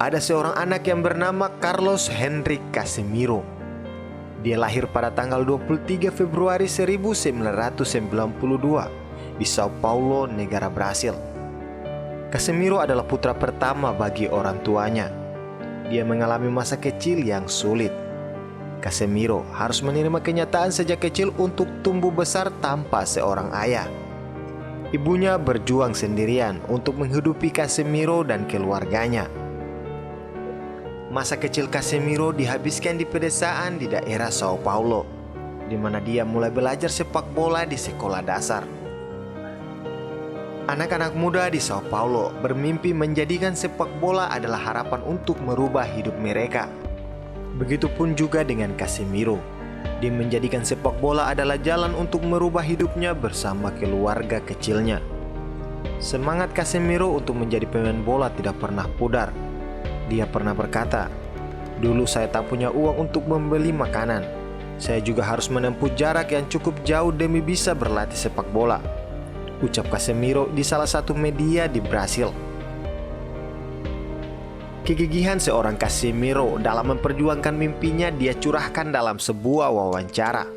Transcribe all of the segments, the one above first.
ada seorang anak yang bernama Carlos Henrique Casemiro. Dia lahir pada tanggal 23 Februari 1992 di Sao Paulo, negara Brasil. Casemiro adalah putra pertama bagi orang tuanya. Dia mengalami masa kecil yang sulit. Casemiro harus menerima kenyataan sejak kecil untuk tumbuh besar tanpa seorang ayah. Ibunya berjuang sendirian untuk menghidupi Casemiro dan keluarganya. Masa kecil Casemiro dihabiskan di pedesaan di daerah Sao Paulo, di mana dia mulai belajar sepak bola di sekolah dasar. Anak-anak muda di Sao Paulo bermimpi menjadikan sepak bola adalah harapan untuk merubah hidup mereka. Begitupun juga dengan Casemiro. Dia menjadikan sepak bola adalah jalan untuk merubah hidupnya bersama keluarga kecilnya. Semangat Casemiro untuk menjadi pemain bola tidak pernah pudar. Dia pernah berkata, "Dulu saya tak punya uang untuk membeli makanan. Saya juga harus menempuh jarak yang cukup jauh demi bisa berlatih sepak bola," ucap Casemiro di salah satu media di Brasil. Kegigihan seorang Casemiro dalam memperjuangkan mimpinya dia curahkan dalam sebuah wawancara.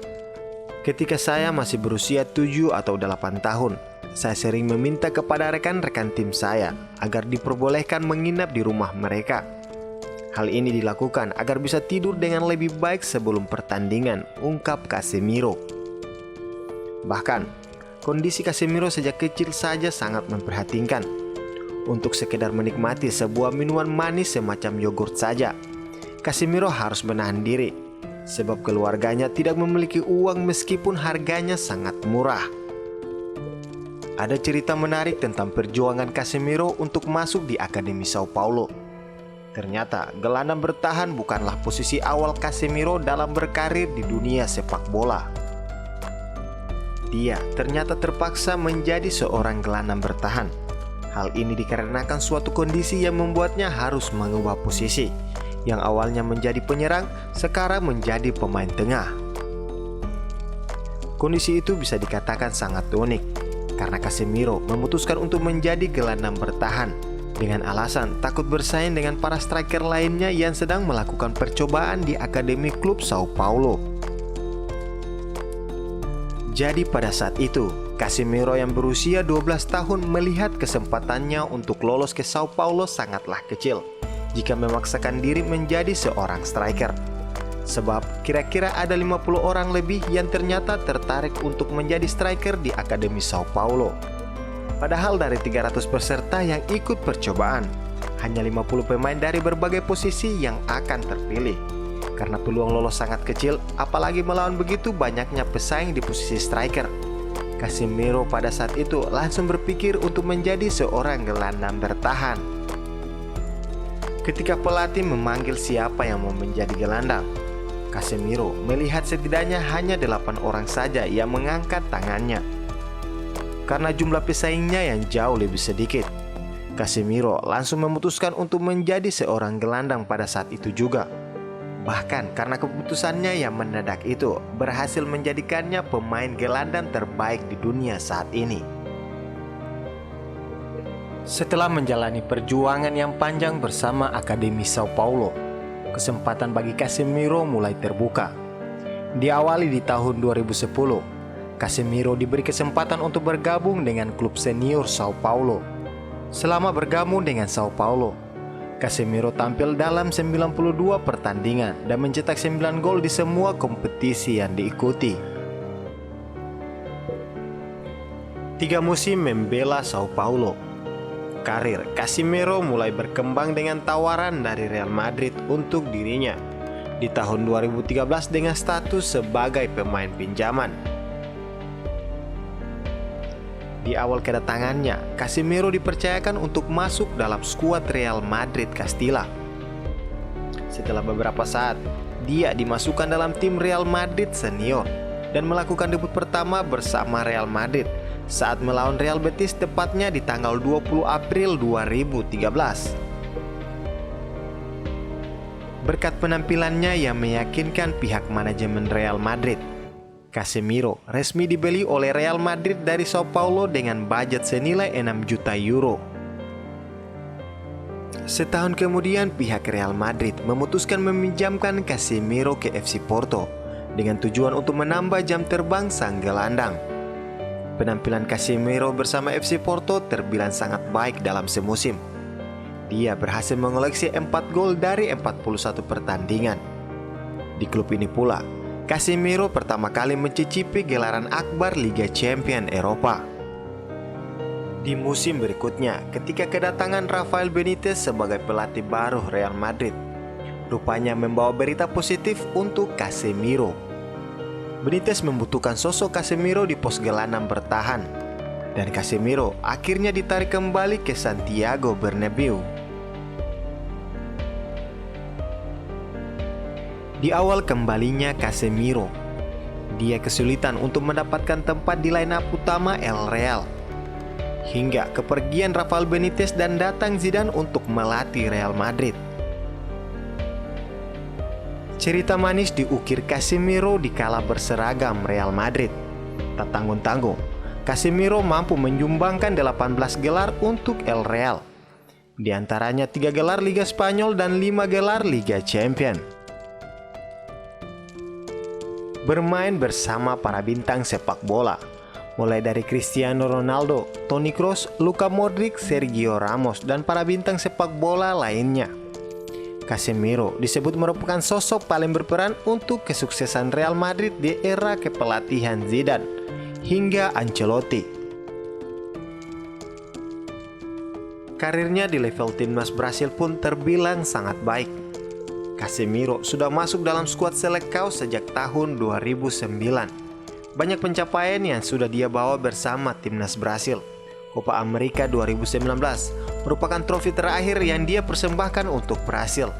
"Ketika saya masih berusia 7 atau 8 tahun, saya sering meminta kepada rekan-rekan tim saya agar diperbolehkan menginap di rumah mereka. Hal ini dilakukan agar bisa tidur dengan lebih baik sebelum pertandingan," ungkap Casemiro. Bahkan, kondisi Casemiro sejak kecil saja sangat memprihatinkan. Untuk sekedar menikmati sebuah minuman manis semacam yogurt saja, Casemiro harus menahan diri, sebab keluarganya tidak memiliki uang meskipun harganya sangat murah. Ada cerita menarik tentang perjuangan Casemiro untuk masuk di Akademi Sao Paulo. Ternyata gelandang bertahan bukanlah posisi awal Casemiro dalam berkarir di dunia sepak bola. Dia ternyata terpaksa menjadi seorang gelandang bertahan. Hal ini dikarenakan suatu kondisi yang membuatnya harus mengubah posisi, yang awalnya menjadi penyerang, sekarang menjadi pemain tengah. Kondisi itu bisa dikatakan sangat unik, karena Casemiro memutuskan untuk menjadi gelandang bertahan dengan alasan takut bersaing dengan para striker lainnya yang sedang melakukan percobaan di Akademi klub Sao Paulo. Jadi pada saat itu, Casemiro yang berusia 12 tahun melihat kesempatannya untuk lolos ke Sao Paulo sangatlah kecil jika memaksakan diri menjadi seorang striker. Sebab kira-kira ada 50 orang lebih yang ternyata tertarik untuk menjadi striker di Akademi Sao Paulo. Padahal dari 300 peserta yang ikut percobaan, hanya 50 pemain dari berbagai posisi yang akan terpilih. Karena peluang lolos sangat kecil, apalagi melawan begitu banyaknya pesaing di posisi striker. Casemiro pada saat itu langsung berpikir untuk menjadi seorang gelandang bertahan. Ketika pelatih memanggil siapa yang mau menjadi gelandang, Casemiro melihat setidaknya hanya 8 orang saja yang mengangkat tangannya. Karena jumlah pesaingnya yang jauh lebih sedikit, Casemiro langsung memutuskan untuk menjadi seorang gelandang pada saat itu juga. Bahkan karena keputusannya yang mendadak itu berhasil menjadikannya pemain gelandang terbaik di dunia saat ini. Setelah menjalani perjuangan yang panjang bersama Akademi Sao Paulo, kesempatan bagi Casemiro mulai terbuka. Diawali di tahun 2010, Casemiro diberi kesempatan untuk bergabung dengan klub senior Sao Paulo. Selama bergabung dengan Sao Paulo, Casemiro tampil dalam 92 pertandingan dan mencetak 9 gol di semua kompetisi yang diikuti. 3 musim membela Sao Paulo. Karir Casemiro mulai berkembang dengan tawaran dari Real Madrid untuk dirinya di tahun 2013 dengan status sebagai pemain pinjaman. Di awal kedatangannya, Casemiro dipercayakan untuk masuk dalam skuad Real Madrid Castilla. Setelah beberapa saat, dia dimasukkan dalam tim Real Madrid senior dan melakukan debut pertama bersama Real Madrid saat melawan Real Betis tepatnya di tanggal 20 April 2013. Berkat penampilannya yang meyakinkan pihak manajemen Real Madrid, Casemiro resmi dibeli oleh Real Madrid dari Sao Paulo dengan budget senilai 6 juta euro. Setahun kemudian pihak Real Madrid memutuskan meminjamkan Casemiro ke FC Porto dengan tujuan untuk menambah jam terbang sang gelandang. Penampilan Casemiro bersama FC Porto terbilang sangat baik dalam semusim. Dia berhasil mengoleksi 4 gol dari 41 pertandingan. Di klub ini pula, Casemiro pertama kali mencicipi gelaran akbar Liga Champions Eropa. Di musim berikutnya, ketika kedatangan Rafael Benitez sebagai pelatih baru Real Madrid, rupanya membawa berita positif untuk Casemiro. Benitez membutuhkan sosok Casemiro di pos gelandang bertahan, dan Casemiro akhirnya ditarik kembali ke Santiago Bernabeu. Di awal kembalinya Casemiro, dia kesulitan untuk mendapatkan tempat di line-up utama El Real. Hingga kepergian Rafael Benitez dan datang Zidane untuk melatih Real Madrid. Cerita manis diukir Casemiro di kala berseragam Real Madrid. Tak tanggung-tanggung, Casemiro mampu menyumbangkan 18 gelar untuk El Real. Di antaranya 3 gelar Liga Spanyol dan 5 gelar Liga Champions. Bermain bersama para bintang sepak bola, mulai dari Cristiano Ronaldo, Toni Kroos, Luka Modric, Sergio Ramos, dan para bintang sepak bola lainnya. Casemiro disebut merupakan sosok paling berperan untuk kesuksesan Real Madrid di era kepelatihan Zidane hingga Ancelotti. Karirnya di level timnas Brasil pun terbilang sangat baik. Casemiro sudah masuk dalam skuad Seleção sejak tahun 2009. Banyak pencapaian yang sudah dia bawa bersama timnas Brasil. Copa America 2019 merupakan trofi terakhir yang dia persembahkan untuk Brasil.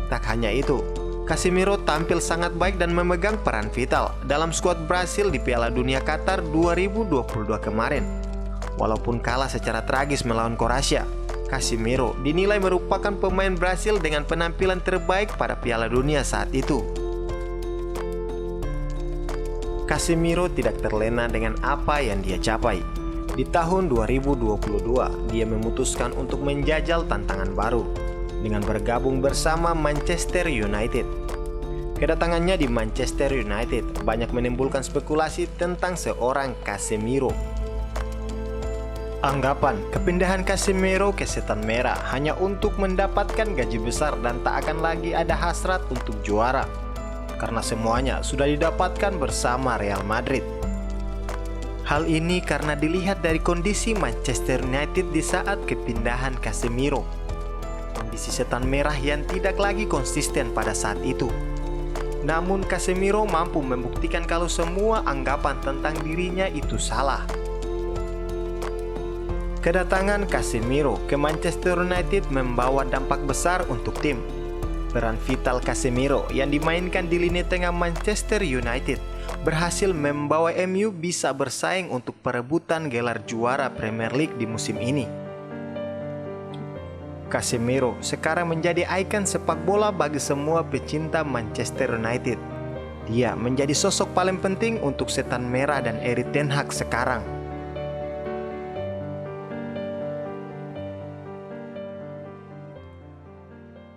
Tak hanya itu, Casemiro tampil sangat baik dan memegang peran vital dalam skuad Brasil di Piala Dunia Qatar 2022 kemarin. Walaupun kalah secara tragis melawan Kroasia, Casemiro dinilai merupakan pemain Brasil dengan penampilan terbaik pada Piala Dunia saat itu. Casemiro tidak terlena dengan apa yang dia capai. Di tahun 2022, dia memutuskan untuk menjajal tantangan baru dengan bergabung bersama Manchester United. Kedatangannya di Manchester United banyak menimbulkan spekulasi tentang seorang Casemiro. Anggapan kepindahan Casemiro ke Setan Merah hanya untuk mendapatkan gaji besar dan tak akan lagi ada hasrat untuk juara, karena semuanya sudah didapatkan bersama Real Madrid. Hal ini karena dilihat dari kondisi Manchester United di saat kepindahan Casemiro. Kondisi Setan Merah yang tidak lagi konsisten pada saat itu. Namun Casemiro mampu membuktikan kalau semua anggapan tentang dirinya itu salah. Kedatangan Casemiro ke Manchester United membawa dampak besar untuk tim. Peran vital Casemiro yang dimainkan di lini tengah Manchester United berhasil membawa MU bisa bersaing untuk perebutan gelar juara Premier League di musim ini. Casemiro sekarang menjadi ikon sepak bola bagi semua pecinta Manchester United. Dia menjadi sosok paling penting untuk Setan Merah dan Erik ten Hag sekarang.